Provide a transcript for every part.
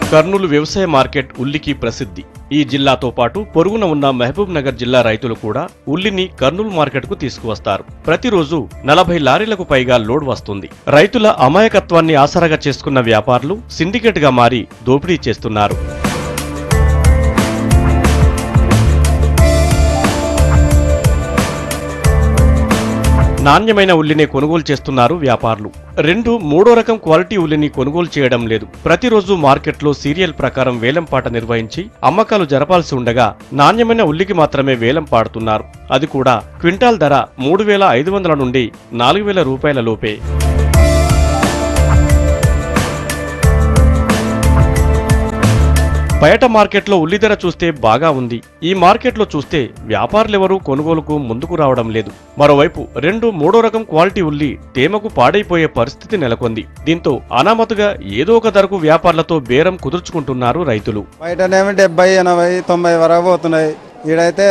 కర్నూలు వ్యవసాయ మార్కెట్ ఉల్లికి ప్రసిద్ధి. ఈ జిల్లాతో పాటు పొరుగున ఉన్న మహబూబ్ నగర్ జిల్లా రైతులు కూడా ఉల్లిని కర్నూలు మార్కెట్కు తీసుకువస్తారు. ప్రతిరోజు 40 లారీలకు పైగా లోడ్ వస్తుంది. రైతుల అమాయకత్వాన్ని ఆసరాగా చేసుకున్న వ్యాపారులు సిండికేట్ గా మారి దోపిడీ చేస్తున్నారు. నాణ్యమైన ఉల్లిని కొనుగోలు చేస్తున్నారు వ్యాపారులు. 2-3 రకం క్వాలిటీ ఉల్లిని కొనుగోలు చేయడం లేదు. ప్రతిరోజు మార్కెట్లో సీరియల్ ప్రకారం వేలంపాట నిర్వహించి అమ్మకాలు జరపాల్సి ఉండగా నాణ్యమైన ఉల్లికి మాత్రమే వేలం పాడుతున్నారు. అది కూడా క్వింటాల్ ధర 3,500 నుండి 4,000 రూపాయల లోపే. బయట మార్కెట్లో ఉల్లి ధర చూస్తే బాగా ఉంది. ఈ మార్కెట్లో చూస్తే వ్యాపారులెవరూ కొనుగోలుకు ముందుకు రావడం లేదు. మరోవైపు 2-3 రకం క్వాలిటీ ఉల్లి తేమకు పాడైపోయే పరిస్థితి నెలకొంది. దీంతో అనామతుగా ఏదో ఒక ధరకు వ్యాపారులతో బేరం కుదుర్చుకుంటున్నారు రైతులు. బయటనేమి 70, 80, 90 వరకు పోతున్నాయి. ఈడైతే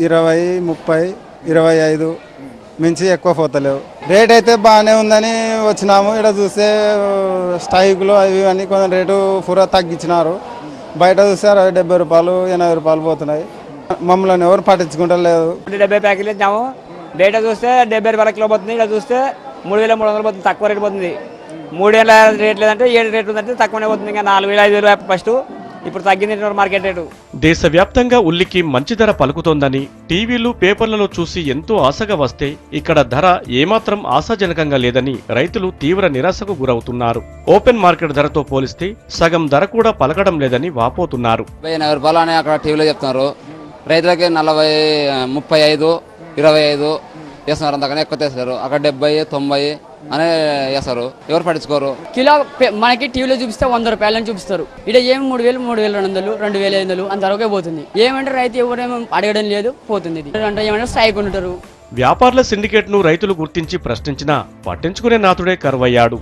20, 30, 25 మించి ఎక్కువ పోతలేవు. రేట్ అయితే బాగానే ఉందని వచ్చినాము. ఇక్కడ చూస్తే స్టైకులు అవి అన్నీ కొంచెం రేటు పూర తగ్గించినారు. బయట చూస్తే 70 రూపాయలు, 80 రూపాయలు పోతున్నాయి. మమ్మల్ని ఎవరు పట్టించుకుంటలేదు. 70 ప్యాకెట్లు ఇచ్చాము. బయట చూస్తే 70 రూపాయల కిలో పోతుంది. ఇక్కడ చూస్తే 3,300 పోతుంది. తక్కువ రేటు పోతుంది. 3,000 రేట్ లేదంటే 7 రేట్ ఉందంటే తక్కువనే పోతుంది. ఇంకా 4,500 ఫస్ట్, ఇప్పుడు తగ్గింది మార్కెట్ రేటు. దేశవ్యాప్తంగా ఉల్లికి మంచి ధర పలుకుతోందని టీవీలు, పేపర్లలో చూసి ఎంతో ఆశగా వస్తే ఇక్కడ ధర ఏమాత్రం ఆశాజనకంగా లేదని రైతులు తీవ్ర నిరాశకు గురవుతున్నారు. ఓపెన్ మార్కెట్ ధరతో పోలిస్తే సగం ధర కూడా పలకడం లేదని వాపోతున్నారు. 80 రూపాయలు అని అక్కడ టీవీలో చెప్తున్నారు. రైతులకి 40, 35, 25 చేస్తున్నారు. అంతకనే ఎక్కువ తెస్తారు. అక్కడ 70, 90 అనే చేస్తారు. ఎవరు పట్టించుకోరు. కిలో మనకి టీవీలో చూపిస్తే 100 రూపాయలని చూపిస్తారు. ఇక్కడ ఏమి 3,000, 3,200, 2,500 అంతవరకే పోతుంది. ఏమంటే రైతు ఎవరేమో అడగడం లేదు, పోతుంది. ఇది అంటే ఏమంటే స్ట్రైక్ ఉంటారు. వ్యాపారుల సిండికేట్ ను రైతులు గుర్తించి ప్రశ్నించినా పట్టించుకునే నాథుడే కరువయ్యాడు.